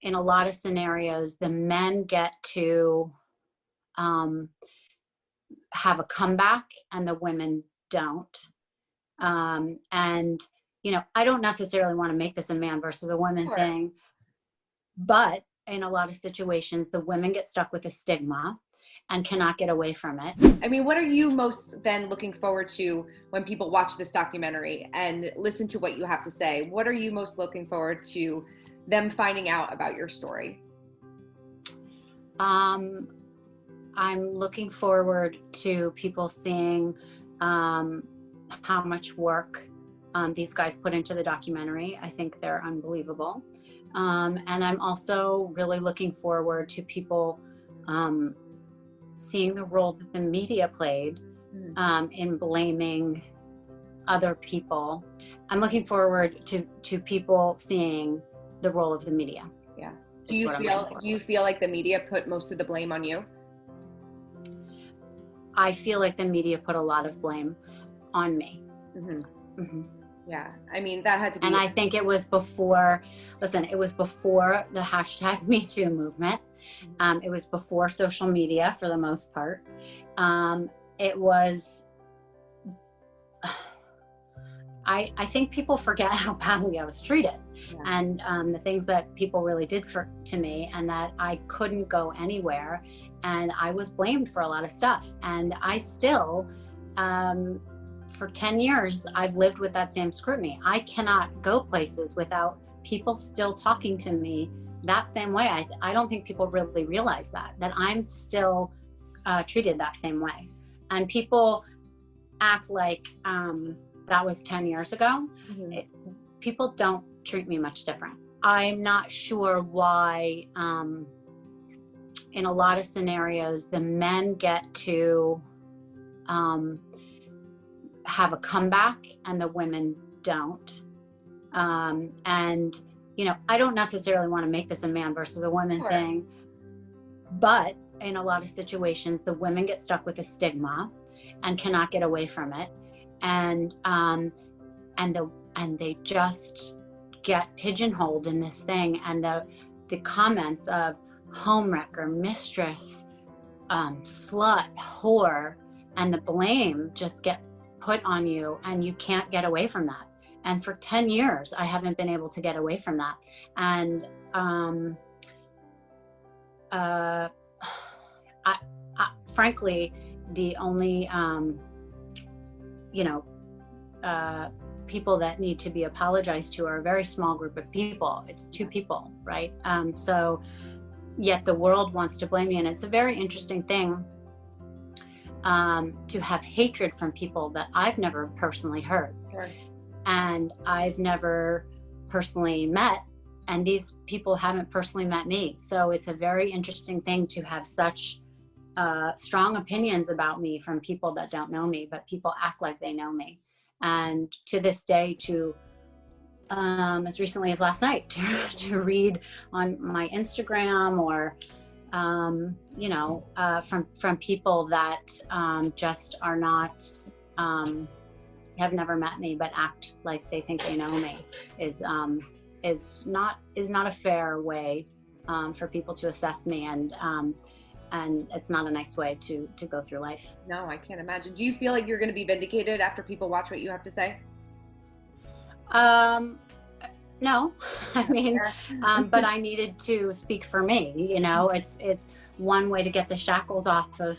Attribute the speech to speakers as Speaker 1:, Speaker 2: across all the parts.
Speaker 1: in a lot of scenarios, the men get to um, have a comeback and the women don't. And, I don't necessarily want to make this a man versus a woman
Speaker 2: Sure.
Speaker 1: thing, but in a lot of situations, the women get stuck with a stigma and cannot get away from it.
Speaker 2: I mean, what are you most then looking forward to when people watch this documentary and listen to what you have to say? What are you most looking forward to them finding out about your story?
Speaker 1: Um, I'm looking forward to people seeing how much work these guys put into the documentary. I think they're unbelievable. And I'm also really looking forward to people um, seeing the role that the media played in blaming other people. I'm looking forward to people seeing the role of the media.
Speaker 2: Yeah. Do you feel like the media put most of the blame on you?
Speaker 1: I feel like the media put a lot of blame on me.
Speaker 2: Mm-hmm.
Speaker 1: Mm-hmm.
Speaker 2: Yeah. I mean, that had to be.
Speaker 1: And I think it was before the hashtag Me Too movement. It was before social media for the most part. It was, I think people forget how badly I was treated, and the things that people really did to me, and that I couldn't go anywhere, and I was blamed for a lot of stuff. And I still, for 10 years, I've lived with that same scrutiny. I cannot go places without people still talking to me that same way. I don't think people really realize that I'm still treated that same way. And people act like that was 10 years ago. People don't treat me much different. I'm not sure why in a lot of scenarios, the men get to have a comeback and the women don't. And, I don't necessarily want to make this a man versus a woman thing, but in a lot of situations, the women get stuck with a stigma and cannot get away from it. And they just get pigeonholed in this thing. And the comments of homewrecker, mistress, slut, whore, and the blame just get put on you, and you can't get away from that. And for 10 years, I haven't been able to get away from that. And frankly, the only people that need to be apologized to are a very small group of people. It's 2 people, right? So yet the world wants to blame me. And it's a very interesting thing to have hatred from people that I've never personally heard.
Speaker 2: Sure.
Speaker 1: And I've never personally met, and these people haven't personally met me. So it's a very interesting thing to have such strong opinions about me from people that don't know me, but people act like they know me. And to this day, to as recently as last night, to read on my Instagram or from people that just are not have never met me but act like they think they know me is not a fair way for people to assess me, and it's not a nice way to go through life.
Speaker 2: No, I can't imagine. Do you feel like you're going to be vindicated after people watch what you have to say?
Speaker 1: No, I mean, but I needed to speak for me. It's one way to get the shackles off of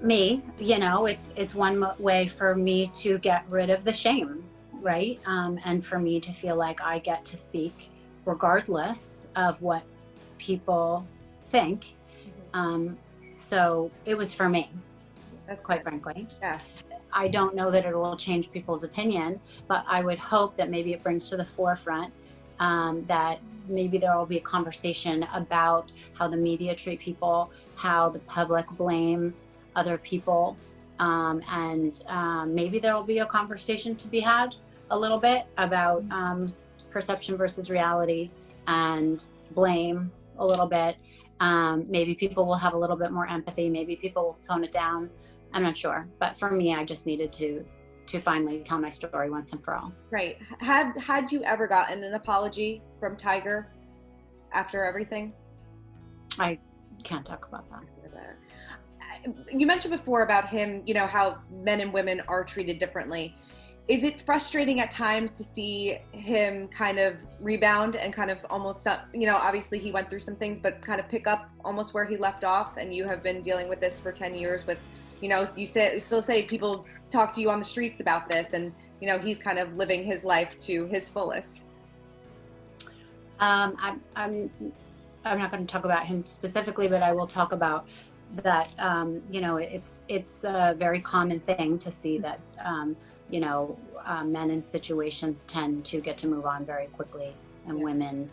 Speaker 1: me. It's one way for me to get rid of the shame, right? And for me to feel like I get to speak regardless of what people think. So it was for me.
Speaker 2: That's
Speaker 1: quite frankly.
Speaker 2: Yeah.
Speaker 1: I don't know that it will change people's opinion, but I would hope that maybe it brings to the forefront that maybe there will be a conversation about how the media treat people, how the public blames other people, and maybe there will be a conversation to be had a little bit about perception versus reality and blame a little bit. Maybe people will have a little bit more empathy. Maybe people will tone it down. I'm not sure. But for me, I just needed to to finally tell my story once and for all.
Speaker 2: Right. Had you ever gotten an apology from Tiger after everything?
Speaker 1: I can't talk about that.
Speaker 2: You mentioned before about him, you know, how men and women are treated differently. Is it frustrating at times to see him kind of rebound and kind of almost, you know, obviously he went through some things, but kind of pick up almost where he left off? And you have been dealing with this for 10 years with, you know, you still say people talk to you on the streets about this, and, you know, he's kind of living his life to his fullest.
Speaker 1: I'm not going to talk about him specifically, but I will talk about that. You know, it's a very common thing to see that, you know, men in situations tend to get to move on very quickly, and women,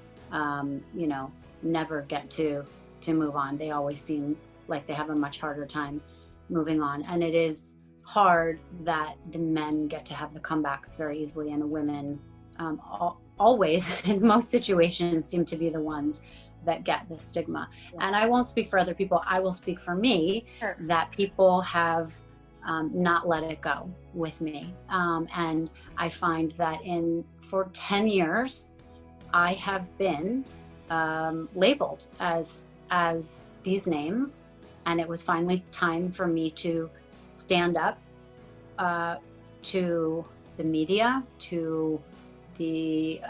Speaker 1: you know, never get to move on. They always seem like they have a much harder time moving on. And it is hard that the men get to have the comebacks very easily, and the women always, in most situations, seem to be the ones that get the stigma. And I won't speak for other people. I will speak for me, that people have not let it go with me. And I find that for 10 years, I have been labeled as these names. And it was finally time for me to stand up to the media, to the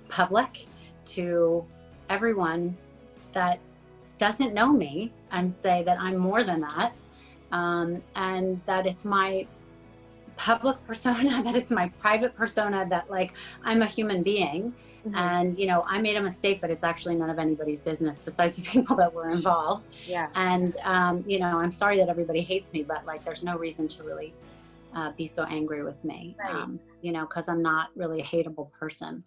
Speaker 1: public, to everyone that doesn't know me, and say that I'm more than that, and that it's my public persona, that it's my private persona, that like I'm a human being. Mm-hmm. And, you know, I made a mistake, but it's actually none of anybody's business besides the people that were involved.
Speaker 2: Yeah.
Speaker 1: And, you know, I'm sorry that everybody hates me, but like there's no reason to really be so angry with me,
Speaker 2: right.
Speaker 1: You know, because I'm not really a hateable person.